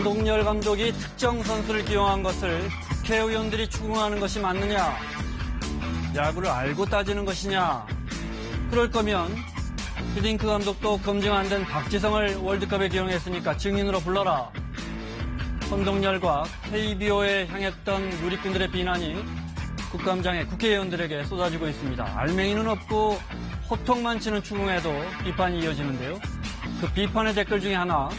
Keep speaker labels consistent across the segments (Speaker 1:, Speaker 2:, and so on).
Speaker 1: 손동열 감독이 특정 선수를 기용한 것을 국회의원들이 추궁하는 것이 맞느냐? 야구를 알고 따지는 것이냐? 그럴 거면 히딩크 감독도 검증 안 된 박지성을 월드컵에 기용했으니까 증인으로 불러라. 손동열과 KBO에 향했던 누리꾼들의 비난이 국감장에 국회의원들에게 쏟아지고 있습니다. 알맹이는 없고 호통만 치는 추궁에도 비판이 이어지는데요. 그 비판의 댓글 중에 하나,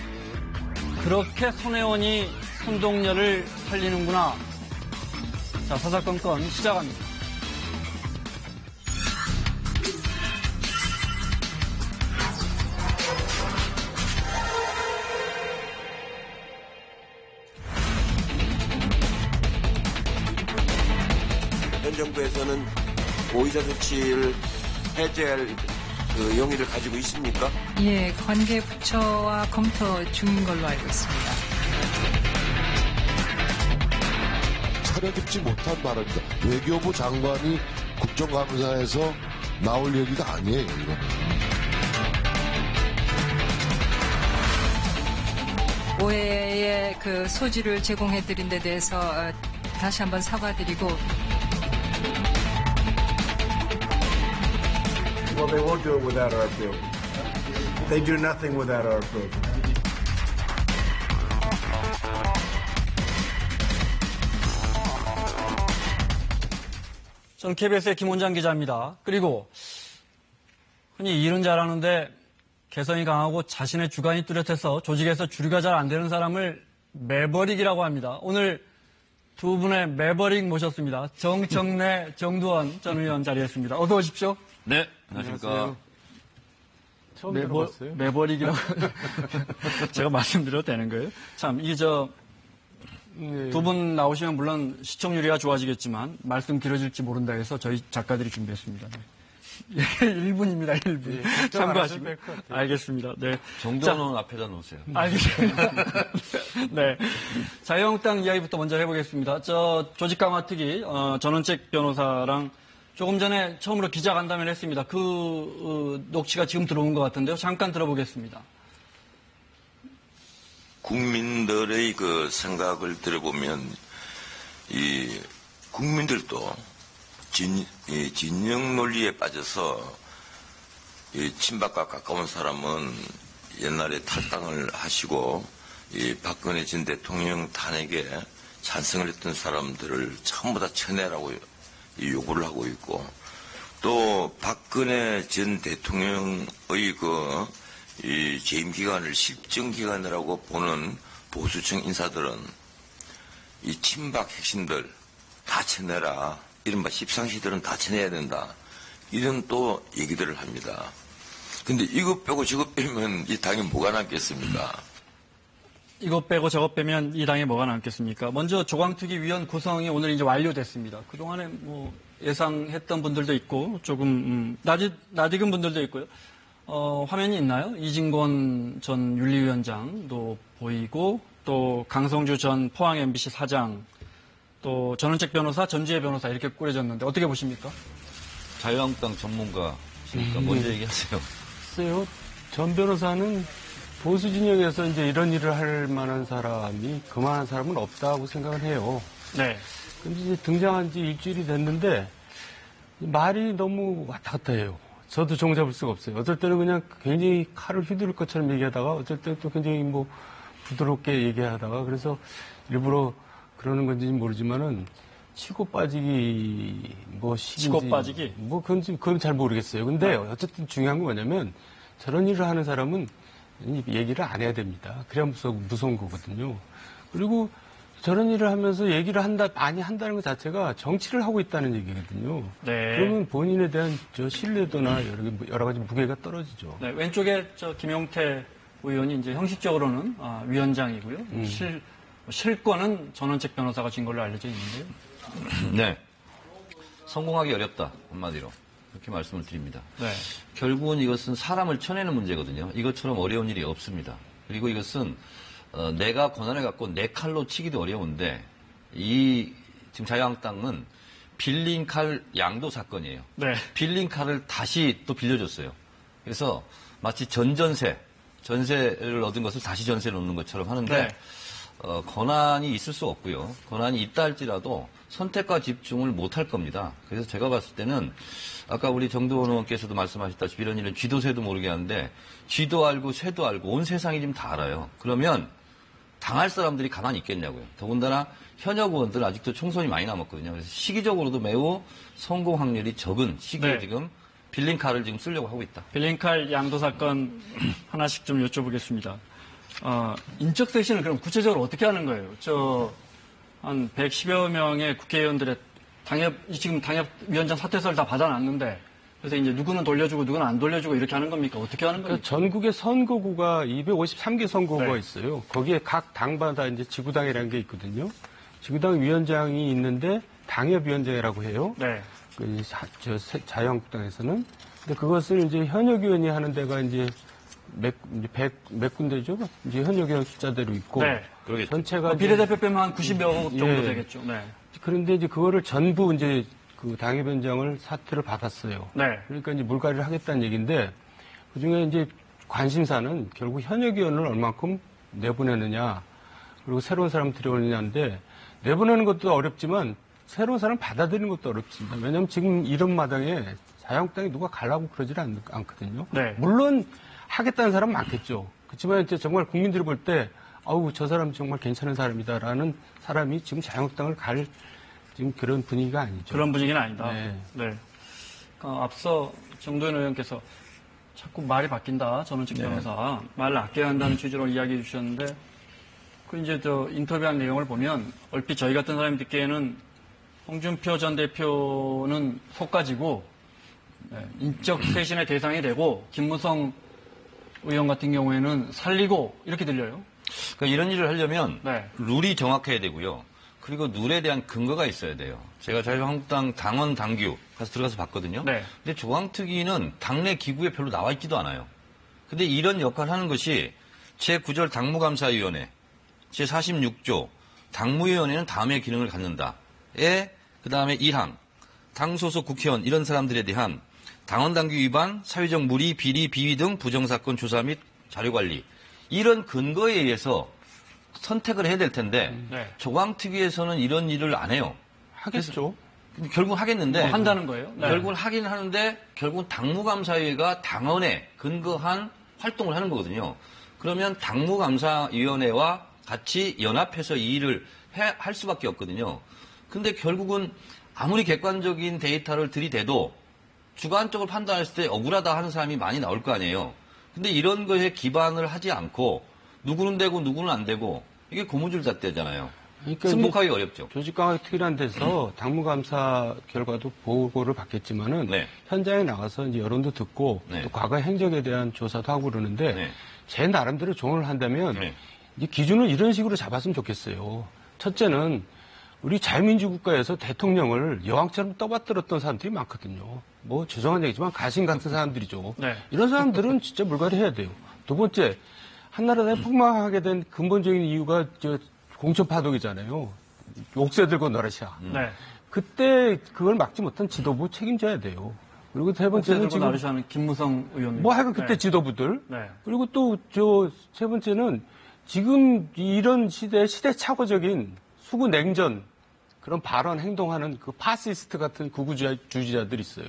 Speaker 1: 그렇게 손혜원이 손동열을 살리는구나. 자, 사사건건 시작합니다.
Speaker 2: 현 정부에서는 보호자 조치를 해제할 그 용의를 가지고 있습니까?
Speaker 3: 예, 관계 부처와 검토 중인 걸로 알고 있습니다.
Speaker 4: 차려 듣지 못한 발언이다. 외교부 장관이 국정감사에서 나올 얘기가 아니에요, 이거는.
Speaker 3: 오해의 그 소지를 제공해드린 데 대해서 다시 한번 사과드리고.
Speaker 5: Well, they won't do it without our approval. They do nothing without our approval.
Speaker 1: 저는 KBS의 김원장 기자입니다. 그리고 흔히 일은 잘하는데 개성이 강하고 자신의 주관이 뚜렷해서 조직에서 주류가 잘 안 되는 사람을 매버릭이라고 합니다. 오늘 두 분의 매버릭 모셨습니다. 정청래, 정두원 전 의원 자리했습니다. 어서 오십시오.
Speaker 6: 네, 안녕하십니까.
Speaker 1: 처음 들어봤어요. 매버릭이라고 제가 말씀드려도 되는 거예요? 참, 이게 두 분 나오시면 물론 시청률이야 좋아지겠지만 말씀 길어질지 모른다 해서 저희 작가들이 준비했습니다. 네. 1분입니다, 1분. 네, 참고하시고. 알겠습니다. 네.
Speaker 6: 정도는 앞에다 놓으세요.
Speaker 1: 알겠습니다. 네. 자유한국당 이야기부터 먼저 해보겠습니다. 조직 강화 특위, 전원책 변호사랑 조금 전에 처음으로 기자간담회를 했습니다. 녹취가 지금 들어온 것 같은데요. 잠깐 들어보겠습니다.
Speaker 2: 국민들의 그 생각을 들어보면 이 국민들도 진영 논리에 빠져서 이 친박과 가까운 사람은 옛날에 탈당을 하시고 이 박근혜 전 대통령 탄핵에 찬성을 했던 사람들을 전부 다 쳐내라고 요구를 하고 있고, 또 박근혜 전 대통령의 이 재임 기간을 실정 기간이라고 보는 보수층 인사들은 이 친박 핵심들 다 쳐내라, 이른바 십상시들은 다 쳐내야 된다, 이런 또 얘기들을 합니다. 근데 이것 빼고 저것 빼면 이 당에 뭐가 남겠습니까?
Speaker 1: 이것 빼고 저것 빼면 이 당에 뭐가 남겠습니까? 먼저 조광특위 위원 구성이 오늘 이제 완료됐습니다. 그동안에 예상했던 분들도 있고 조금 낯익은 분들도 있고요. 화면이 있나요? 이진권 전 윤리위원장도 보이고, 또 강성주 전 포항 MBC 사장, 또 전원책 변호사, 전지혜 변호사 이렇게 꾸려졌는데 어떻게 보십니까?
Speaker 6: 자유한국당 전문가시니까 먼저 얘기하세요.
Speaker 7: 글쎄요, 전 변호사는 보수 진영에서 이제 이런 일을 할 만한 사람이 그만한 사람은 없다고 생각을 해요.
Speaker 1: 네.
Speaker 7: 근데 이제 등장한 지 일주일이 됐는데 말이 너무 왔다 갔다 해요. 저도 종잡을 수가 없어요. 어쩔 때는 그냥 굉장히 칼을 휘두를 것처럼 얘기하다가 어쩔 때는 또 굉장히 부드럽게 얘기하다가, 그래서 일부러 그러는 건지 모르지만은 치고 빠지기
Speaker 1: 치고 빠지기?
Speaker 7: 그건 잘 모르겠어요. 근데 어쨌든 중요한 건 뭐냐면 저런 일을 하는 사람은 얘기를 안 해야 됩니다. 그래야 무서운 거거든요. 그리고 저런 일을 하면서 얘기를 많이 한다는 것 자체가 정치를 하고 있다는 얘기거든요.
Speaker 1: 네.
Speaker 7: 그러면 본인에 대한 신뢰도나 여러 가지 무게가 떨어지죠.
Speaker 1: 네, 왼쪽에 김용태 의원이 이제 형식적으로는 위원장이고요. 실권은 전원책 변호사가 진 걸로 알려져 있는데요.
Speaker 6: 네. 성공하기 어렵다, 한마디로. 그렇게 말씀을 드립니다.
Speaker 1: 네.
Speaker 6: 결국은 이것은 사람을 쳐내는 문제거든요. 이것처럼 어려운 일이 없습니다. 그리고 이것은 내가 권한을 갖고 내 칼로 치기도 어려운데, 지금 자유한국당은 빌린 칼 양도 사건이에요.
Speaker 1: 네.
Speaker 6: 빌린 칼을 다시 또 빌려줬어요. 그래서 마치 전세를 얻은 것을 다시 전세를 놓는 것처럼 하는데,
Speaker 1: 네.
Speaker 6: 권한이 있을 수 없고요. 권한이 있다 할지라도 선택과 집중을 못할 겁니다. 그래서 제가 봤을 때는 아까 우리 정도원 의원께서도 말씀하셨다시피 이런 일은 쥐도 새도 모르게 하는데 쥐도 알고 새도 알고 온 세상이 지금 다 알아요. 그러면 당할 사람들이 가만히 있겠냐고요. 더군다나 현역 의원들 아직도 총선이 많이 남았거든요. 그래서 시기적으로도 매우 성공 확률이 적은 시기에
Speaker 1: 네.
Speaker 6: 지금 빌린 칼을 지금 쓰려고 하고 있다.
Speaker 1: 빌링칼 양도 사건 하나씩 좀 여쭤보겠습니다. 인적 쇄신을 그럼 구체적으로 어떻게 하는 거예요? 한 110여 명의 국회의원들의 지금 당협위원장 사퇴서를 다 받아놨는데, 그래서 이제 누구는 돌려주고 누구는 안 돌려주고 이렇게 하는 겁니까? 어떻게 하는 겁니까?
Speaker 7: 전국에 선거구가 253개 선거구가
Speaker 1: 네.
Speaker 7: 있어요. 거기에 각 당마다 이제 지구당이라는 게 있거든요. 지구당 위원장이 있는데 당협위원장이라고 해요.
Speaker 1: 네.
Speaker 7: 자유한국당에서는. 근데 그것을 이제 현역 의원이 하는 데가 이제 몇 군데죠? 이제 현역 의원 숫자대로 있고.
Speaker 1: 네.
Speaker 6: 그러겠죠.
Speaker 7: 전체가 이제
Speaker 1: 비례대표 빼면 한 90여 정도
Speaker 7: 예.
Speaker 1: 되겠죠. 네.
Speaker 7: 그런데 이제 그거를 전부 이제 그 당협위원장을 사퇴를 받았어요.
Speaker 1: 네.
Speaker 7: 그러니까 이제 물갈이를 하겠다는 얘기인데 그 중에 이제 관심사는 결국 현역 의원을 얼만큼 내보내느냐 그리고 새로운 사람 들여오느냐인데 내보내는 것도 어렵지만 새로운 사람 받아들이는 것도 어렵습니다. 왜냐하면 지금 이런 마당에 자유한국당이 누가 가려고 그러질 않거든요.
Speaker 1: 네.
Speaker 7: 물론 하겠다는 사람 많겠죠. 그렇지만 이제 정말 국민들이 볼 때 아우 저 사람 정말 괜찮은 사람이다라는 사람이 지금 자유한국당을 갈 지금 그런 분위기가 아니죠.
Speaker 1: 그런 분위기는 아니다.
Speaker 7: 네.
Speaker 1: 네. 앞서 정도현 의원께서 자꾸 말이 바뀐다. 전원책 변호사. 말을 아껴야 한다는 취지로 이야기해 주셨는데, 그 이제 인터뷰한 내용을 보면 얼핏 저희 같은 사람이 듣기에는 홍준표 전 대표는 속가지고 인적 쇄신의 대상이 되고 김무성 의원 같은 경우에는 살리고 이렇게 들려요.
Speaker 6: 그러니까 이런 일을 하려면
Speaker 1: 네.
Speaker 6: 룰이 정확해야 되고요. 그리고 룰에 대한 근거가 있어야 돼요. 제가 자유한국당 당원 당규 가서 들어가서 봤거든요.
Speaker 1: 네.
Speaker 6: 근데 조항특위는 당내 기구에 별로 나와 있지도 않아요. 근데 이런 역할을 하는 것이 제9절 당무감사위원회, 제46조 당무위원회는 다음의 기능을 갖는다에 그다음에 1항 당 소속 국회의원 이런 사람들에 대한 당원당규 위반, 사회적 무리, 비리, 비위 등 부정사건 조사 및 자료관리 이런 근거에 의해서 선택을 해야 될 텐데
Speaker 1: 네.
Speaker 6: 조광특위에서는 이런 일을 안 해요.
Speaker 7: 하겠죠.
Speaker 6: 결국 하겠는데
Speaker 1: 한다는 거예요. 네.
Speaker 6: 결국은 하긴 하는데 결국은 당무감사위가 당원에 근거한 활동을 하는 거거든요. 그러면 당무감사위원회와 같이 연합해서 이 일을 할 수밖에 없거든요. 근데 결국은 아무리 객관적인 데이터를 들이대도 주관적으로 판단했을 때 억울하다 하는 사람이 많이 나올 거 아니에요. 근데 이런 거에 기반을 하지 않고 누구는 되고 누구는 안 되고 이게 고무줄 잣대잖아요.
Speaker 7: 그러니까
Speaker 6: 승복하기 어렵죠.
Speaker 7: 조직강화 특위란 데서 당무감사 결과도 보고를 받겠지만은
Speaker 6: 네.
Speaker 7: 현장에 나가서 이제 여론도 듣고
Speaker 6: 네.
Speaker 7: 또 과거 행적에 대한 조사도 하고 그러는데
Speaker 6: 네.
Speaker 7: 제 나름대로 조언을 한다면
Speaker 6: 네.
Speaker 7: 이 기준을 이런 식으로 잡았으면 좋겠어요. 첫째는 우리 자유민주 국가에서 대통령을 여왕처럼 떠받들었던 사람들이 많거든요. 뭐 죄송한 얘기지만 가신 같은 사람들이죠.
Speaker 1: 네.
Speaker 7: 이런 사람들은 진짜 물갈이 해야 돼요. 두 번째, 한나라당이 폭망하게 된 근본적인 이유가 공천 파동이잖아요. 옥새 들고 나르샤.
Speaker 1: 네.
Speaker 7: 그때 그걸 막지 못한 지도부 책임져야 돼요. 그리고 세 번째는
Speaker 1: 지금
Speaker 7: 지금
Speaker 1: 나르샤는 김무성 의원님.
Speaker 7: 뭐 하여간 그때
Speaker 1: 네.
Speaker 7: 지도부들.
Speaker 1: 네.
Speaker 7: 그리고 또 세 번째는 지금 이런 시대착오적인 수구 냉전 그런 발언 행동하는 그 파시스트 같은 구구주의자들이 있어요.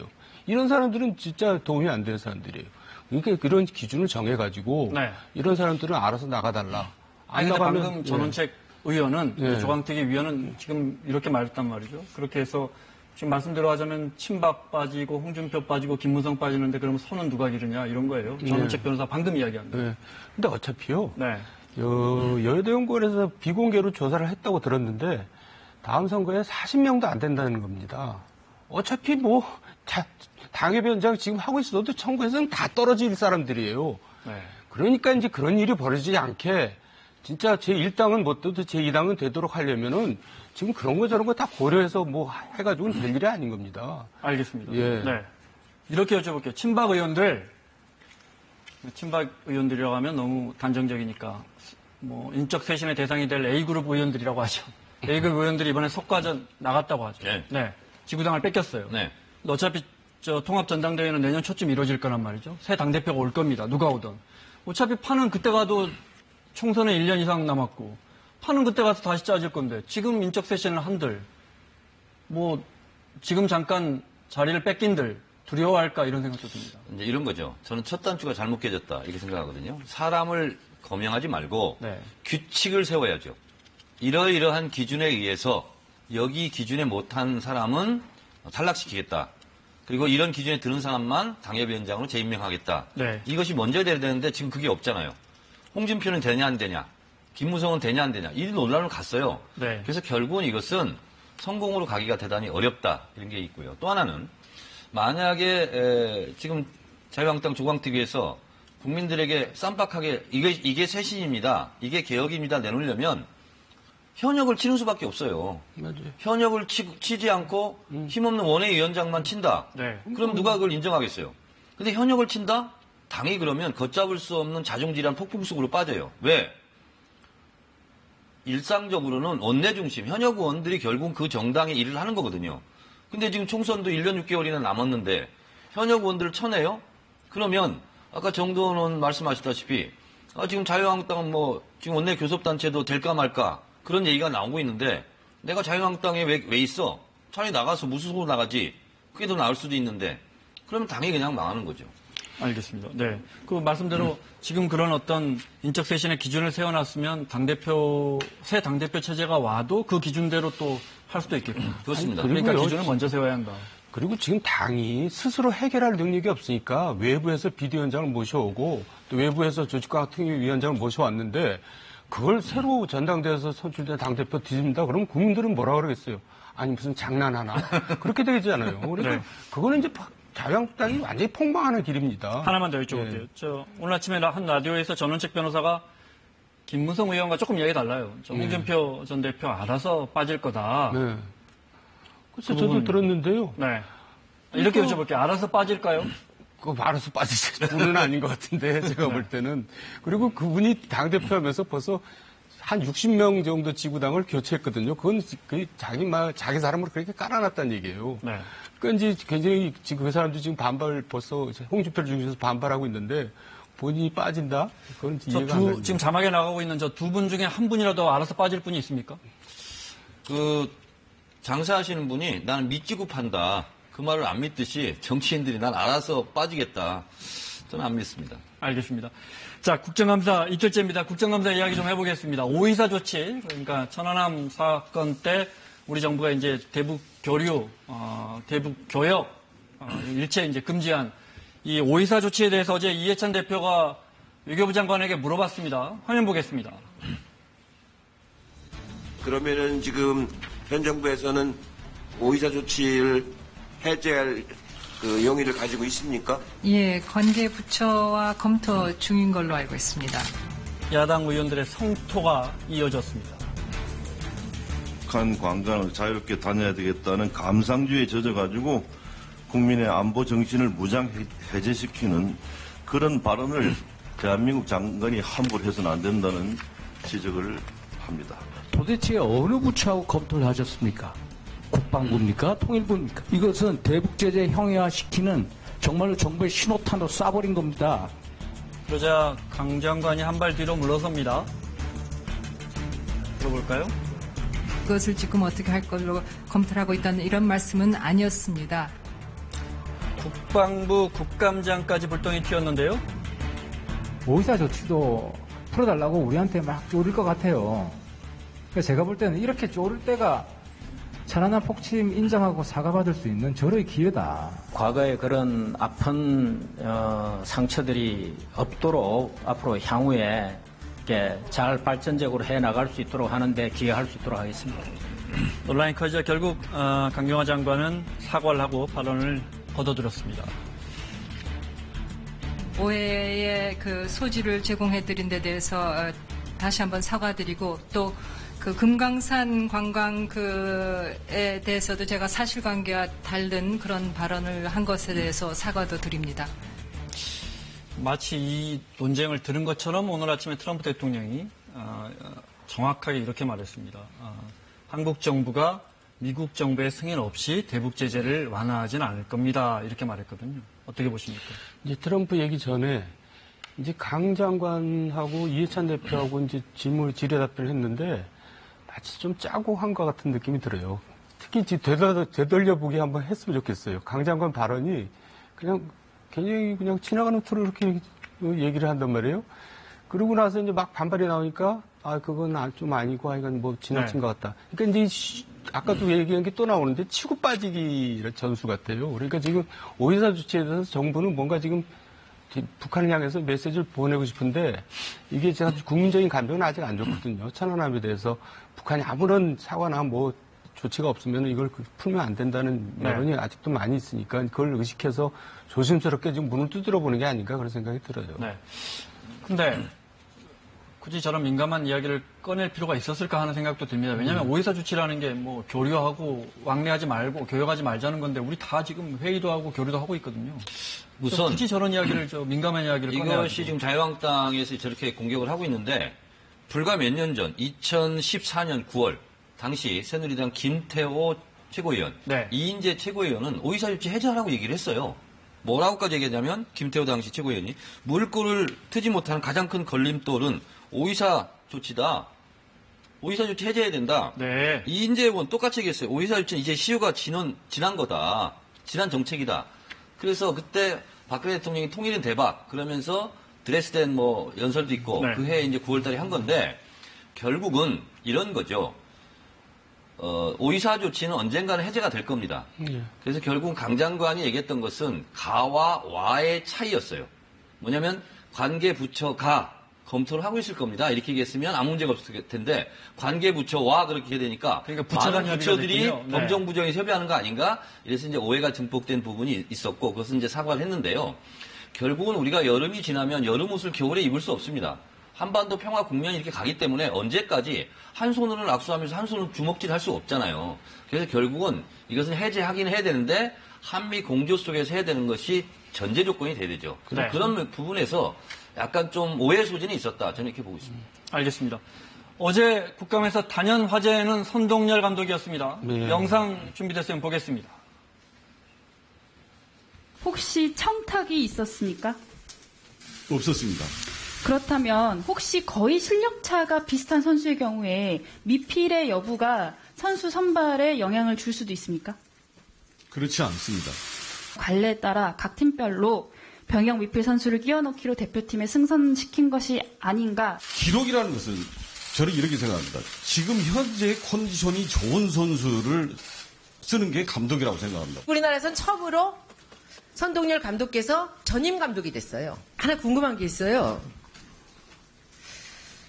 Speaker 7: 이런 사람들은 진짜 도움이 안 되는 사람들이에요. 그러니까 그런 기준을 정해가지고
Speaker 1: 네.
Speaker 7: 이런 사람들은 알아서 나가달라. 안
Speaker 1: 아니, 근데
Speaker 7: 나가면
Speaker 1: 방금 전원책 의원은,
Speaker 7: 예.
Speaker 1: 조광특위 위원은 지금 이렇게 말했단 말이죠. 그렇게 해서 지금 말씀대로 하자면 친박 빠지고 홍준표 빠지고 김무성 빠지는데 그러면 손은 누가 기르냐 이런 거예요. 전원책 변호사 방금 이야기한 거예요.
Speaker 7: 네. 근데 어차피요.
Speaker 1: 네.
Speaker 7: 여의도연구원에서 비공개로 조사를 했다고 들었는데 다음 선거에 40명도 안 된다는 겁니다. 어차피 뭐 당협위원장 지금 하고 있어도 청구해서는 다 떨어질 사람들이에요.
Speaker 1: 네.
Speaker 7: 그러니까 이제 그런 일이 벌어지지 않게 진짜 제1당은 못 돼도 제2당은 되도록 하려면은 지금 그런 거 저런 거 다 고려해서 뭐 해가지고는 될 일이 아닌 겁니다.
Speaker 1: 알겠습니다.
Speaker 7: 예.
Speaker 1: 네. 이렇게 여쭤볼게요. 친박 의원들이라고 하면 너무 단정적이니까 뭐 인적 쇄신의 대상이 될 A그룹 의원들이라고 하죠. A그룹 의원들이 이번에 속과전 나갔다고 하죠.
Speaker 6: 네.
Speaker 1: 지구당을 뺏겼어요.
Speaker 6: 네.
Speaker 1: 근데 어차피 통합전당대회는 내년 초쯤 이루어질 거란 말이죠. 새 당대표가 올 겁니다. 누가 오든. 어차피 판은 그때 가도 총선에 1년 이상 남았고 판은 그때 가서 다시 짜질 건데 지금 인적 쇄신을 한들 뭐 지금 잠깐 자리를 뺏긴들 두려워할까 이런 생각도 듭니다.
Speaker 6: 이제 이런 거죠. 저는 첫 단추가 잘못 깨졌다 이렇게 생각하거든요. 사람을 검열하지 말고
Speaker 1: 네.
Speaker 6: 규칙을 세워야죠. 이러이러한 기준에 의해서 여기 기준에 못한 사람은 탈락시키겠다. 그리고 이런 기준에 드는 사람만 당협위원장으로 재임명하겠다.
Speaker 1: 네.
Speaker 6: 이것이 먼저 돼야 되는데 지금 그게 없잖아요. 홍준표는 되냐 안 되냐, 김무성은 되냐 안 되냐 이 논란을 갔어요.
Speaker 1: 네.
Speaker 6: 그래서 결국은 이것은 성공으로 가기가 대단히 어렵다 이런 게 있고요. 또 하나는 만약에 지금 자유한국당 조광TV에서 국민들에게 쌈박하게 이게 쇄신입니다, 이게 개혁입니다 내놓으려면 현역을 치는 수밖에 없어요.
Speaker 7: 맞아요.
Speaker 6: 현역을 치지 않고 힘없는 원외위원장만 친다.
Speaker 1: 네.
Speaker 6: 그럼 누가 그걸 인정하겠어요? 근데 현역을 친다? 당이 그러면 걷잡을 수 없는 자중질환 폭풍 속으로 빠져요. 왜? 일상적으로는 원내 중심, 현역 의원들이 결국 그 정당의 일을 하는 거거든요. 근데 지금 총선도 1년 6개월이나 남았는데 현역 의원들을 쳐내요? 그러면 아까 정도원 의원 말씀하셨다시피 지금 자유한국당은 뭐 지금 원내 교섭단체도 될까 말까 그런 얘기가 나오고 있는데 내가 자유한국당에 왜 있어? 차라리 나가서 무소속으로 나가지. 그게 더 나을 수도 있는데 그러면 당이 그냥 망하는 거죠.
Speaker 1: 알겠습니다. 네. 그 말씀대로 지금 그런 어떤 인적 쇄신의 기준을 세워놨으면 새 당대표 체제가 와도 그 기준대로 또 할 수도 있겠고.
Speaker 6: 그렇습니다.
Speaker 1: 그러니까
Speaker 7: 그리고요,
Speaker 1: 기준을 먼저 세워야 한다.
Speaker 7: 그리고 지금 당이 스스로 해결할 능력이 없으니까 외부에서 비대위원장을 모셔오고 또 외부에서 조직과학위원장을 모셔왔는데 그걸 새로 전당대회에서 선출된 당대표 뒤집는다 그러면 국민들은 뭐라 그러겠어요? 아니 무슨 장난하나? 그렇게 되잖아요. 그러니까
Speaker 1: 네.
Speaker 7: 그거는 이제 자유한국당이 완전히 폭망하는 길입니다.
Speaker 1: 하나만 더 여쭤볼게요.
Speaker 7: 네.
Speaker 1: 오늘 아침에 한 라디오에서 전원책 변호사가 김무성 의원과 조금 이야기 달라요. 홍준표 전 대표 알아서 빠질 거다.
Speaker 7: 네. 글쎄
Speaker 1: 그
Speaker 7: 저도
Speaker 1: 부분-
Speaker 7: 들었는데요.
Speaker 1: 네. 이렇게 여쭤볼게요. 알아서 빠질까요?
Speaker 7: 그거 알아서 빠지실 분은 아닌 것 같은데 제가 볼 때는. 그리고 그분이 당대표 하면서 벌써 한 60명 정도 지구당을 교체했거든요. 그건 자기 사람으로 그렇게 깔아놨다는 얘기예요.
Speaker 1: 네.
Speaker 7: 그러니까 이제 굉장히 지금 그 사람도 지금 벌써 홍준표를 중심에서 반발하고 있는데 본인이 빠진다? 그건 이해가 안 가요.
Speaker 1: 지금 자막에 나가고 있는 저 두 분 중에 한 분이라도 알아서 빠질 분이 있습니까?
Speaker 6: 그 장사하시는 분이 나는 믿지고 판다. 그 말을 안 믿듯이 정치인들이 난 알아서 빠지겠다. 저는 안 믿습니다.
Speaker 1: 알겠습니다. 자, 국정감사 이틀째입니다. 국정감사 이야기 좀 해보겠습니다. 5.24 조치, 그러니까 천안함 사건 때 우리 정부가 이제 대북 교류, 대북 교역, 일체 이제 금지한 이 5.24 조치에 대해서 어제 이해찬 대표가 외교부 장관에게 물어봤습니다. 화면 보겠습니다.
Speaker 8: 그러면은 지금 현 정부에서는 5.24 조치를 해제할 그 용의를 가지고 있습니까?
Speaker 3: 예, 관계 부처와 검토 중인 걸로 알고 있습니다.
Speaker 1: 야당 의원들의 성토가 이어졌습니다.
Speaker 9: 북한 관광을 자유롭게 다녀야 되겠다는 감상주의에 젖어가지고 국민의 안보 정신을 무장 해제시키는 그런 발언을 대한민국 장관이 함부로 해서는 안 된다는 지적을 합니다.
Speaker 10: 도대체 어느 부처하고 검토를 하셨습니까? 국방부입니까? 통일부입니까? 이것은 대북제재 형해화시키는 정말로 정부의 신호탄으로 쏴버린 겁니다.
Speaker 1: 그러자 강 장관이 한 발 뒤로 물러섭니다. 들어볼까요?
Speaker 3: 그것을 지금 어떻게 할 걸로 검토를 하고 있다는 이런 말씀은 아니었습니다.
Speaker 1: 국방부 국감장까지 불똥이 튀었는데요.
Speaker 11: 5.24 조치도 풀어달라고 우리한테 막 쪼릴 것 같아요. 그러니까 제가 볼 때는 이렇게 쪼를 때가 천안함 폭침 인정하고 사과받을 수 있는 절호의 기회다.
Speaker 12: 과거에 그런 아픈 상처들이 없도록 앞으로 향후에 이렇게 잘 발전적으로 해나갈 수 있도록 하는데 기여할 수 있도록 하겠습니다.
Speaker 1: 논란이 커지자 결국 강경화 장관은 사과를 하고 발언을 거둬들였습니다.
Speaker 3: 오해의 그 소지를 제공해드린 데 대해서 다시 한번 사과드리고 또 그 금강산 관광 그에 대해서도 제가 사실관계와 다른 그런 발언을 한 것에 대해서 사과도 드립니다.
Speaker 1: 마치 이 논쟁을 들은 것처럼 오늘 아침에 트럼프 대통령이 정확하게 이렇게 말했습니다. 한국 정부가 미국 정부의 승인 없이 대북 제재를 완화하지는 않을 겁니다. 이렇게 말했거든요. 어떻게 보십니까?
Speaker 7: 이제 트럼프 얘기 전에 이제 강 장관하고 이해찬 대표하고 이제 질의 답변을 했는데 마치 좀 짜고 한 것 같은 느낌이 들어요. 특히 되돌려보기 한번 했으면 좋겠어요. 강 장관 발언이 그냥 굉장히 그냥 지나가는 투로 이렇게 얘기를 한단 말이에요. 그러고 나서 이제 막 반발이 나오니까 그건 좀 아니고 이건 뭐 지나친 것 같다. 그러니까 이제 아까도 얘기한 게 또 나오는데 치고 빠지기 전술 같아요. 그러니까 지금 오히사 조치에 대해서 정부는 뭔가 지금 북한을 향해서 메시지를 보내고 싶은데 이게 제가 국민적인 감정은 아직 안 좋거든요. 천안함에 대해서 북한이 아무런 사과나 뭐 조치가 없으면 이걸 풀면 안 된다는 여론이 아직도 많이 있으니까 그걸 의식해서 조심스럽게 지금 문을 두드려 보는 게 아닌가 그런 생각이 들어요.
Speaker 1: 네. 근데 굳이 저런 민감한 이야기를 꺼낼 필요가 있었을까 하는 생각도 듭니다. 왜냐하면 오해사 조치라는 게 뭐 교류하고 왕래하지 말고 교역하지 말자는 건데 우리 다 지금 회의도 하고 교류도 하고 있거든요.
Speaker 6: 우선
Speaker 1: 굳이 저런 이야기를 민감한 이야기를 꺼내야
Speaker 6: 이것이 지금 자유한국당에서 저렇게 공격을 하고 있는데 불과 몇 년 전 2014년 9월 당시 새누리당 김태호 최고위원, 이인재 최고위원은 오이사 조치 해제하라고 얘기를 했어요. 뭐라고까지 얘기했냐면 김태호 당시 최고위원이 물꼬를 트지 못하는 가장 큰 걸림돌은 오이사 조치다. 오이사 조치 해제해야 된다. 이인재 의원 똑같이 얘기했어요. 오이사 조치는 이제 시효가 지난 거다. 지난 정책이다. 그래서 그때 박근혜 대통령이 통일은 대박 그러면서 드레스덴 뭐 연설도 있고 그 해에 이제 9월 달에 한 건데 결국은 이런 거죠. 오이사 조치는 언젠가는 해제가 될 겁니다. 그래서 결국 강 장관이 얘기했던 것은 가와 와의 차이였어요. 뭐냐면 관계부처가 검토를 하고 있을 겁니다. 이렇게 얘기했으면 아무 문제가 없을 텐데 관계부처와 그렇게 되니까 많은 부처들이 검정부정에 협의하는 거 아닌가? 이래서 이제 오해가 증폭된 부분이 있었고 그것은 이제 사과를 했는데요. 결국은 우리가 여름이 지나면 여름 옷을 겨울에 입을 수 없습니다. 한반도 평화 국면이 이렇게 가기 때문에 언제까지 한 손으로는 악수하면서 한 손으로 주먹질 할 수 없잖아요. 그래서 결국은 이것은 해제하긴 해야 되는데 한미 공조 속에서 해야 되는 것이 전제 조건이 돼야 되죠. 그런 부분에서 약간 좀 오해 소진이 있었다. 저는 이렇게 보고 있습니다.
Speaker 1: 알겠습니다. 어제 국감에서 단연 화제는 선동열 감독이었습니다. 영상 준비됐으면 보겠습니다.
Speaker 13: 혹시 청탁이 있었습니까?
Speaker 14: 없었습니다.
Speaker 13: 그렇다면 혹시 거의 실력차가 비슷한 선수의 경우에 미필의 여부가 선수 선발에 영향을 줄 수도 있습니까?
Speaker 14: 그렇지 않습니다.
Speaker 13: 관례에 따라 각 팀별로 병역 미필 선수를 끼워넣기로 대표팀에 승선시킨 것이 아닌가.
Speaker 14: 기록이라는 것은 저는 이렇게 생각합니다. 지금 현재 컨디션이 좋은 선수를 쓰는 게 감독이라고 생각합니다.
Speaker 15: 우리나라에선 처음으로 선동열 감독께서 전임 감독이 됐어요. 하나 궁금한 게 있어요.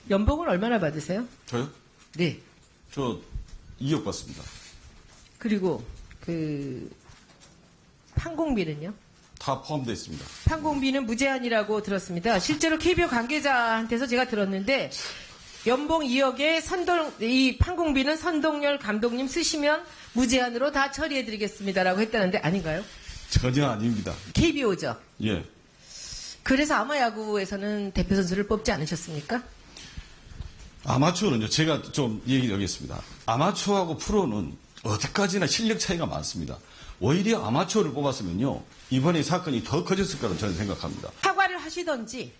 Speaker 15: 연봉은 얼마나 받으세요?
Speaker 14: 저요?
Speaker 15: 네.
Speaker 14: 저 2억 받습니다.
Speaker 15: 그리고 판공비는요?
Speaker 14: 다 포함되어 있습니다.
Speaker 15: 판공비는 무제한이라고 들었습니다. 실제로 KBO 관계자한테서 제가 들었는데 연봉 2억에 이 판공비는 선동열 감독님 쓰시면 무제한으로 다 처리해드리겠습니다라고 했다는데 아닌가요?
Speaker 14: 전혀 아닙니다.
Speaker 15: KBO죠?
Speaker 14: 예.
Speaker 15: 그래서 아마야구에서는 대표 선수를 뽑지 않으셨습니까?
Speaker 14: 아마추어는요, 제가 좀 얘기하겠습니다. 아마추어하고 프로는 어디까지나 실력 차이가 많습니다. 오히려 아마추어를 뽑았으면요, 이번에 사건이 더 커졌을 거라고 저는 생각합니다.
Speaker 15: 사과를 하시던지,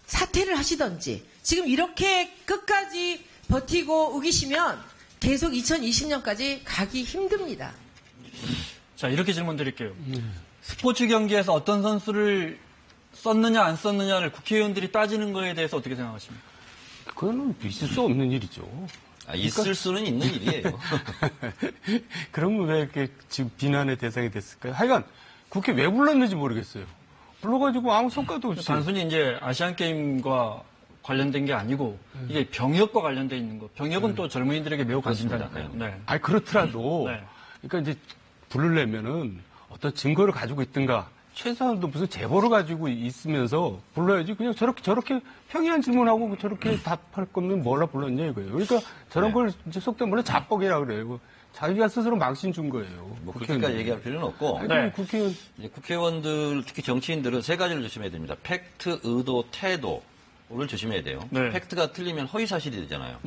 Speaker 15: 사퇴를 하시던지, 지금 이렇게 끝까지 버티고 우기시면 계속 2020년까지 가기 힘듭니다.
Speaker 1: 자, 이렇게 질문 드릴게요. 스포츠 경기에서 어떤 선수를 썼느냐 안 썼느냐를 국회의원들이 따지는 거에 대해서 어떻게 생각하십니까?
Speaker 7: 그거는 있을 수 없는 일이죠.
Speaker 6: 있을 수는 있는 일이에요.
Speaker 7: 그러면 왜 이렇게 지금 비난의 대상이 됐을까요? 하여간 국회 왜 불렀는지 모르겠어요. 불러가지고 아무 성과도 없이.
Speaker 1: 단순히 이제 아시안게임과 관련된 게 아니고 이게 병역과 관련돼 있는 거. 병역은 또 젊은이들에게 매우 관심사니까요. 네.
Speaker 7: 아니 그렇더라도 그러니까 이제 부르려면은 어떤 증거를 가지고 있든가 최소한도 무슨 제보를 가지고 있으면서 불러야지. 그냥 저렇게 평이한 질문하고 저렇게 답할 거면 뭐라 불렀냐 이거예요. 그러니까 저런 걸 이제 속된 말로 자뻑이라 그래요. 자기가 스스로 망신 준 거예요.
Speaker 6: 뭐 그렇게까지 얘기할 필요는 없고. 국회의원들, 특히 정치인들은 세 가지를 조심해야 됩니다. 팩트, 의도, 태도를 조심해야 돼요. 팩트가 틀리면 허위사실이 되잖아요.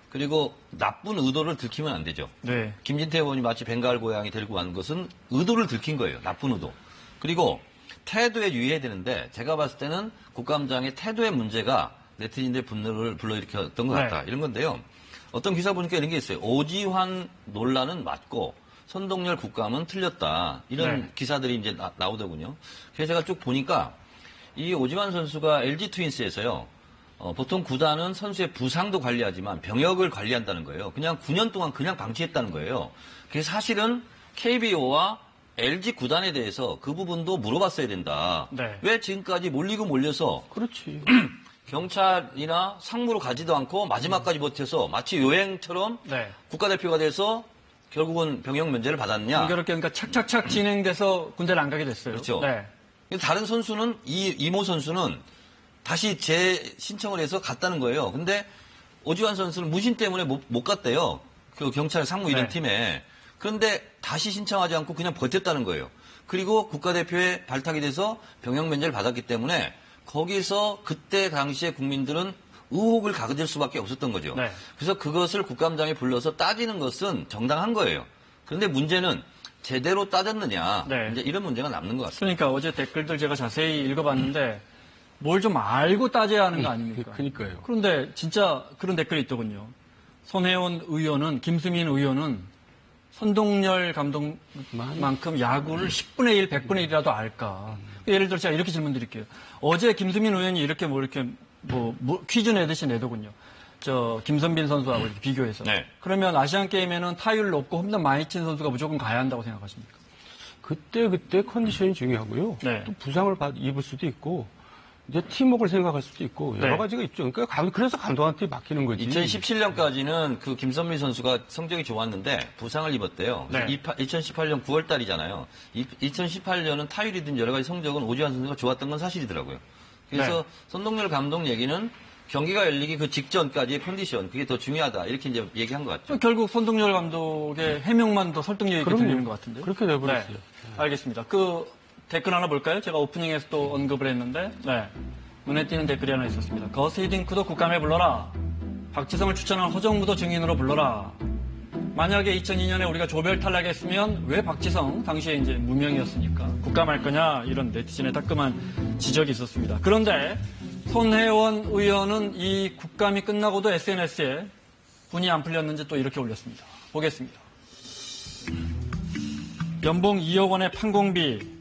Speaker 6: 그리고 나쁜 의도를 들키면 안 되죠. 김진태 의원이 마치 벵갈 고양이 데리고 간 것은 의도를 들킨 거예요. 나쁜 의도. 그리고 태도에 유의해야 되는데 제가 봤을 때는 국감장의 태도의 문제가 네티즌들의 분노를 불러일으켰던 것 같다. 이런 건데요. 어떤 기사 보니까 이런 게 있어요. 오지환 논란은 맞고 선동열 국감은 틀렸다. 이런
Speaker 1: 네.
Speaker 6: 기사들이 이제 나오더군요. 그래서 제가 쭉 보니까 이 오지환 선수가 LG 트윈스에서요. 보통 구단은 선수의 부상도 관리하지만 병역을 관리한다는 거예요. 그냥 9년 동안 그냥 방치했다는 거예요. 그래서 사실은 KBO와 LG 구단에 대해서 그 부분도 물어봤어야 된다.
Speaker 1: 네.
Speaker 6: 왜 지금까지 몰리고 몰려서
Speaker 7: 그렇지.
Speaker 6: 경찰이나 상무로 가지도 않고 마지막까지 버텨서 마치 요행처럼
Speaker 1: 네.
Speaker 6: 국가대표가 돼서 결국은 병역 면제를 받았냐.
Speaker 1: 공교롭게 그러니까 착착착 진행돼서 군대를 안 가게 됐어요.
Speaker 6: 그렇죠.
Speaker 1: 네.
Speaker 6: 다른 선수는 이모 선수는 다시 재신청을 해서 갔다는 거예요. 근데 오지환 선수는 무신 때문에 못 갔대요. 그 경찰 상무 이런
Speaker 1: 네.
Speaker 6: 팀에. 그런데 다시 신청하지 않고 그냥 버텼다는 거예요. 그리고 국가대표에 발탁이 돼서 병역 면제를 받았기 때문에 거기서 그때 당시에 국민들은 의혹을 가질 수밖에 없었던 거죠.
Speaker 1: 네.
Speaker 6: 그래서 그것을 국감장에 불러서 따지는 것은 정당한 거예요. 그런데 문제는 제대로 따졌느냐.
Speaker 1: 네.
Speaker 6: 이제 이런 문제가 남는 것 같습니다.
Speaker 1: 그러니까 어제 댓글들 제가 자세히 읽어봤는데 뭘 좀 알고 따져야 하는 거 아닙니까?
Speaker 7: 그러니까요.
Speaker 1: 그런데 진짜 그런 댓글이 있더군요. 손혜원 의원은, 김수민 의원은 선동열 감독만큼 야구를 10분의 1, 100분의 1이라도 알까. 예를 들어 제가 이렇게 질문 드릴게요. 어제 김수민 의원이 이렇게 퀴즈 내듯이 내더군요. 김선빈 선수하고 이렇게 비교해서.
Speaker 6: 네.
Speaker 1: 그러면 아시안게임에는 타율 높고 홈런 많이 친 선수가 무조건 가야 한다고 생각하십니까?
Speaker 7: 그때 컨디션이 중요하고요.
Speaker 1: 네.
Speaker 7: 또 부상을 입을 수도 있고, 이제 팀워크를 생각할 수도 있고, 여러
Speaker 1: 네.
Speaker 7: 가지가 있죠. 그러니까 그래서 감독한테 맡기는 거지.
Speaker 6: 2017년까지는 그 김선민 선수가 성적이 좋았는데 부상을 입었대요.
Speaker 1: 네.
Speaker 6: 2018년 9월 달이잖아요. 2018년은 타율이든 여러 가지 성적은 오지환 선수가 좋았던 건 사실이더라고요. 그래서
Speaker 1: 네.
Speaker 6: 선동열 감독 얘기는 경기가 열리기 그 직전까지의 컨디션, 그게 더 중요하다. 이렇게 이제 얘기한 것 같죠.
Speaker 1: 결국 선동열 감독의 해명만 더 설득력 있게
Speaker 7: 그럼요.
Speaker 1: 들리는 것 같은데.
Speaker 7: 그렇게 돼버렸어요.
Speaker 1: 네. 알겠습니다. 댓글 하나 볼까요? 제가 오프닝에서 또 언급을 했는데, 네. 눈에 띄는 댓글이 하나 있었습니다. 거스히딩크도 국감에 불러라. 박지성을 추천한 허정무도 증인으로 불러라. 만약에 2002년에 우리가 조별 탈락했으면 왜 박지성, 당시에 이제 무명이었으니까 국감할 거냐, 이런 네티즌의 따끔한 지적이 있었습니다. 그런데 손혜원 의원은 이 국감이 끝나고도 SNS에 분이 안 풀렸는지 또 이렇게 올렸습니다. 보겠습니다. 연봉 2억 원의 판공비,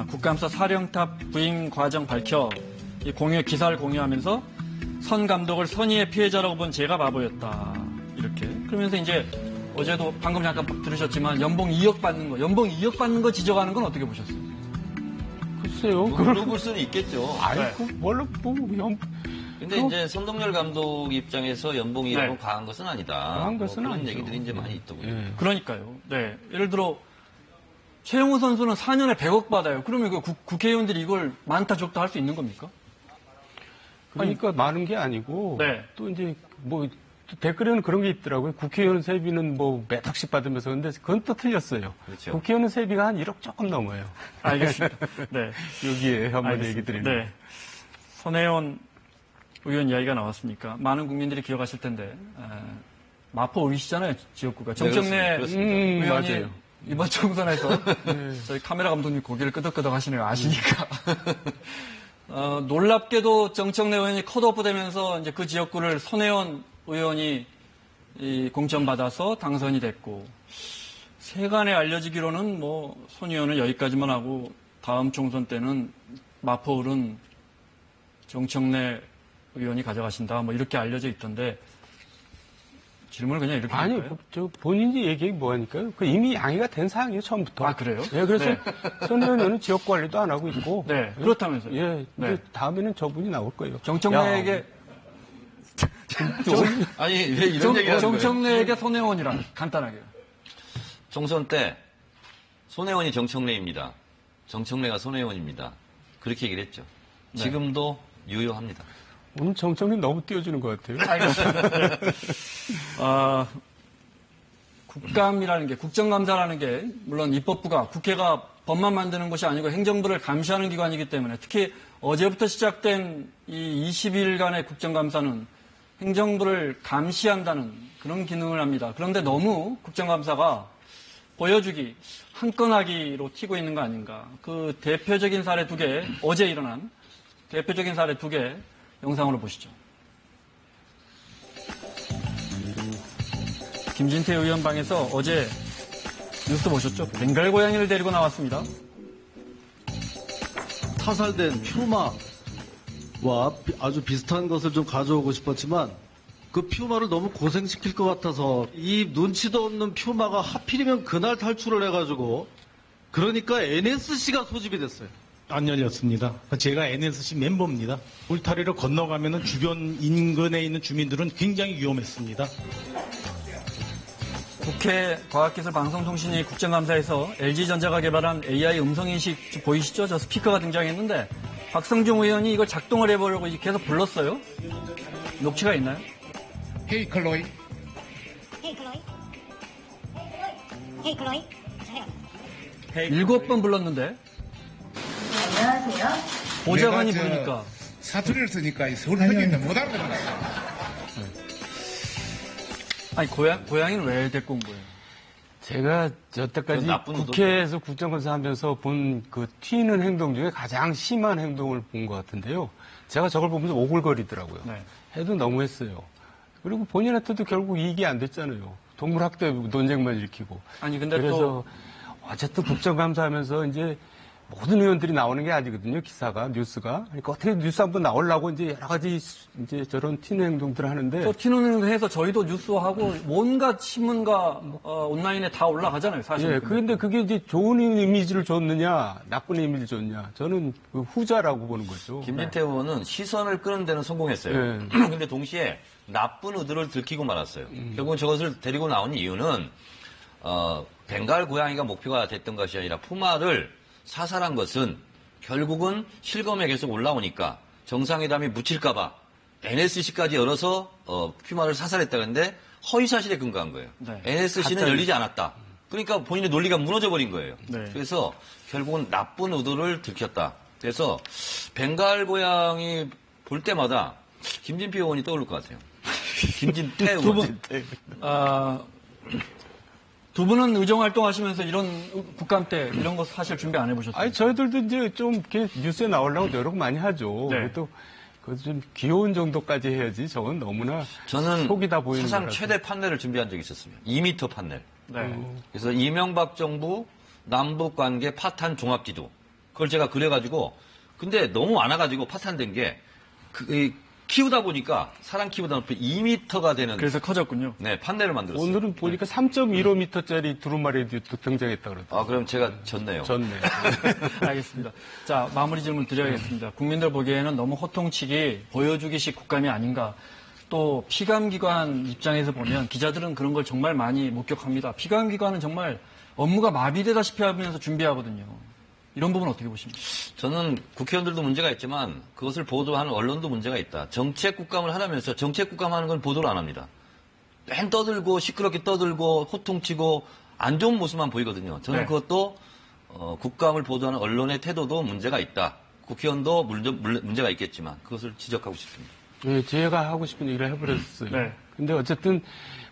Speaker 1: 국감사 사령탑 부임 과정 밝혀 이 기사를 공유하면서 선 감독을 선의의 피해자라고 본 제가 바보였다. 이렇게. 그러면서 이제 어제도 방금 잠깐 들으셨지만 연봉 2억 받는 거 지적하는 건 어떻게 보셨어요?
Speaker 7: 글쎄요.
Speaker 6: 물어볼 수는 있겠죠.
Speaker 7: 아이고, 뭘로
Speaker 6: 근데 이제 선동열 감독 입장에서 연봉 2억은 과한 것은 아니다.
Speaker 7: 과한 것은
Speaker 6: 그런
Speaker 7: 아니죠.
Speaker 6: 얘기들이 이제 많이 있더군요.
Speaker 1: 그러니까요. 네. 예를 들어 최영우 선수는 4년에 100억 받아요. 그러면 그 국회의원들이 이걸 많다 적다 할 수 있는 겁니까?
Speaker 7: 그러니까 많은 게 아니고
Speaker 1: 네.
Speaker 7: 또 이제 댓글에는 그런 게 있더라고요. 국회의원 세비는 몇 억씩 받으면서 근데 그건 또 틀렸어요.
Speaker 6: 그렇죠.
Speaker 7: 국회의원 세비가 한 1억 조금 넘어요.
Speaker 1: 알겠습니다. 네.
Speaker 7: 여기에 한번
Speaker 1: 알겠습니다.
Speaker 7: 얘기 드립니다.
Speaker 1: 네. 손혜원 의원 이야기가 나왔으니까 많은 국민들이 기억하실 텐데 마포 의시잖아요. 지역구가. 정청래 의원이
Speaker 7: 맞아요.
Speaker 1: 이번 총선에서 저희 카메라 감독님 고개를 끄덕끄덕 하시네요. 아시니까. 놀랍게도 정청래 의원이 컷오프 되면서 이제 그 지역구를 손혜원 의원이 공천받아서 당선이 됐고, 세간에 알려지기로는 손 의원은 여기까지만 하고 다음 총선 때는 마포을은 정청래 의원이 가져가신다. 이렇게 알려져 있던데, 질문을 그냥 이렇게
Speaker 7: 아니,
Speaker 1: 할까요?
Speaker 7: 본인이 얘기하기 뭐하니까요. 그 이미 양해가 된 사항이에요, 처음부터.
Speaker 1: 아, 그래요?
Speaker 7: 네, 그래서
Speaker 1: 네.
Speaker 7: 손 의원은 지역 관리도 안 하고 있고.
Speaker 1: 네, 그렇다면서요.
Speaker 7: 예, 근데
Speaker 1: 네.
Speaker 7: 다음에는 저분이 나올 거예요.
Speaker 1: 정청래에게
Speaker 6: 아니, 왜 이런 얘기 하는 거예요?
Speaker 1: 정청래에게 손혜원이라 간단하게.
Speaker 6: 총선 때 손혜원이 정청래입니다. 정청래가 손혜원입니다. 그렇게 얘기를 했죠.
Speaker 1: 네.
Speaker 6: 지금도 유효합니다.
Speaker 7: 오늘 정청래 너무 띄워주는 것 같아요.
Speaker 1: 알겠습니다. 네. 국감이라는 게, 국정감사라는 게, 물론 입법부가, 국회가 법만 만드는 것이 아니고 행정부를 감시하는 기관이기 때문에, 특히 어제부터 시작된 이 20일간의 국정감사는 행정부를 감시한다는 그런 기능을 합니다. 그런데 너무 국정감사가 보여주기, 한 건 하기로 튀고 있는 거 아닌가. 그 대표적인 사례 2개, 어제 일어난 대표적인 사례 2개 영상으로 보시죠. 김진태 의원 방에서 어제 뉴스 보셨죠? 벵갈 고양이를 데리고 나왔습니다.
Speaker 16: 타살된 퓨마와 아주 비슷한 것을 좀 가져오고 싶었지만 그 퓨마를 너무 고생시킬 것 같아서 이 눈치도 없는 퓨마가 하필이면 그날 탈출을 해가지고 그러니까 NSC가 소집이 됐어요.
Speaker 17: 안 열렸습니다. 제가 NSC 멤버입니다. 울타리를 건너가면 주변 인근에 있는 주민들은 굉장히 위험했습니다.
Speaker 1: 국회 과학기술방송통신위 국정감사에서 LG전자가 개발한 AI 음성인식 보이시죠? 저 스피커가 등장했는데 박성중 의원이 이걸 작동을 해보려고 계속 불렀어요. 녹취가 있나요?
Speaker 18: Hey, 클로이. Hey, 클로이. Hey, 클로이.
Speaker 1: 7번 불렀는데
Speaker 18: 안녕하세요.
Speaker 1: 보좌관이 부르니까
Speaker 18: 사투리를 쓰니까 서울 현지인은 못 알아듣는 것 같아요.
Speaker 1: 아니 고양이는 왜 데리고 온 거예요?
Speaker 7: 제가 여태까지 국회에서 국정감사 하면서 본 그 튀는 행동 중에 가장 심한 행동을 본 것 같은데요. 제가 저걸 보면서 오글거리더라고요.
Speaker 1: 네.
Speaker 7: 해도 너무했어요. 그리고 본인한테도 결국 이익이 안 됐잖아요. 동물학대 논쟁만 일으키고.
Speaker 1: 아니 근데
Speaker 7: 그래서
Speaker 1: 또
Speaker 7: 어쨌든 국정감사하면서 이제 모든 의원들이 나오는 게 아니거든요. 기사가, 뉴스가. 그러니까 어떻게 뉴스 한번 나오려고 이제 여러 가지 이제 저런 튀는 행동들을 하는데.
Speaker 1: 또 튀는 행동해서 저희도 뉴스하고 뭔가 신문과 온라인에 다 올라가잖아요. 사실.
Speaker 7: 예, 그런데 그게 이제 좋은 이미지를 줬느냐, 나쁜 이미지를 줬냐. 저는 그 후자라고 보는 거죠.
Speaker 6: 김진태 의원은 시선을 끄는 데는 성공했어요. 그런데 동시에 나쁜 의도를 들키고 말았어요. 결국은 저것을 데리고 나온 이유는 벵갈 고양이가 목표가 됐던 것이 아니라 푸마를 사살한 것은 결국은 실검에 계속 올라오니까 정상회담이 묻힐까봐 NSC까지 열어서 퓨마를 사살했다는데 허위사실에 근거한 거예요.
Speaker 1: 네.
Speaker 6: NSC는 열리지 않았다. 그러니까 본인의 논리가 무너져 버린 거예요.
Speaker 1: 네.
Speaker 6: 그래서 결국은 나쁜 의도를 들켰다. 그래서 벵갈 고양이 볼 때마다 김진표 의원이 떠오를 것 같아요. 김진태 의원.
Speaker 1: 두 분은 의정활동 하시면서 이런 국감 때 이런 거 사실 준비 안 해보셨어요?
Speaker 7: 아니, 저희들도 이제 좀 이렇게 뉴스에 나오려고 노력 많이 하죠.
Speaker 1: 네.
Speaker 7: 또, 좀 귀여운 정도까지 해야지. 저건 너무나
Speaker 6: 저는
Speaker 7: 속이 다 보이는
Speaker 6: 사상
Speaker 7: 거라서.
Speaker 6: 최대 판넬을 준비한 적이 있었습니다. 2m 판넬.
Speaker 1: 네.
Speaker 6: 그래서 이명박 정부 남북 관계 파탄 종합지도. 그걸 제가 그려가지고 근데 너무 많아가지고 파탄된 게 키우다 보니까 사람 키우다 보니까 2m가 되는
Speaker 1: 그래서 커졌군요.
Speaker 6: 네, 판넬을 만들었어요.
Speaker 7: 오늘은 보니까 3.15m짜리 두루마리도 등장했다 그러더라고요.
Speaker 6: 그럼 제가 졌네요.
Speaker 7: 졌네.
Speaker 1: 알겠습니다. 자, 마무리 질문 드려야겠습니다. 국민들 보기에는 너무 호통치기, 보여주기식 국감이 아닌가. 또 피감기관 입장에서 보면 기자들은 그런 걸 정말 많이 목격합니다. 피감기관은 정말 업무가 마비되다시피 하면서 준비하거든요. 이런 부분 어떻게 보십니까?
Speaker 6: 저는 국회의원들도 문제가 있지만 그것을 보도하는 언론도 문제가 있다. 정책 국감을 하려면서 정책 국감하는 건 보도를 안 합니다. 맨 떠들고 시끄럽게 떠들고 호통치고 안 좋은 모습만 보이거든요. 저는
Speaker 1: 네.
Speaker 6: 그것도 국감을 보도하는 언론의 태도도 문제가 있다. 국회의원도 문제가 있겠지만 그것을 지적하고 싶습니다.
Speaker 7: 네, 제가 하고 싶은 얘기를 해버렸어요.
Speaker 1: 네.
Speaker 7: 근데 어쨌든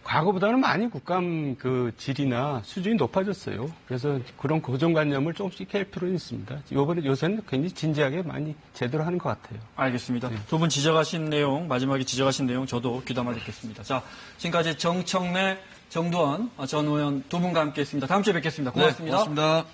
Speaker 7: 과거보다는 많이 국감 그 질이나 수준이 높아졌어요. 그래서 그런 고정관념을 조금씩 깰 필요는 있습니다. 요새는 굉장히 진지하게 많이 제대로 하는 것 같아요.
Speaker 1: 알겠습니다. 두 분 지적하신 내용, 마지막에 지적하신 내용 저도 귀담아 듣겠습니다. 자, 지금까지 정청래, 정두원 전 의원 두 분과 함께 했습니다. 다음 주에 뵙겠습니다. 고맙습니다.
Speaker 6: 네, 고맙습니다.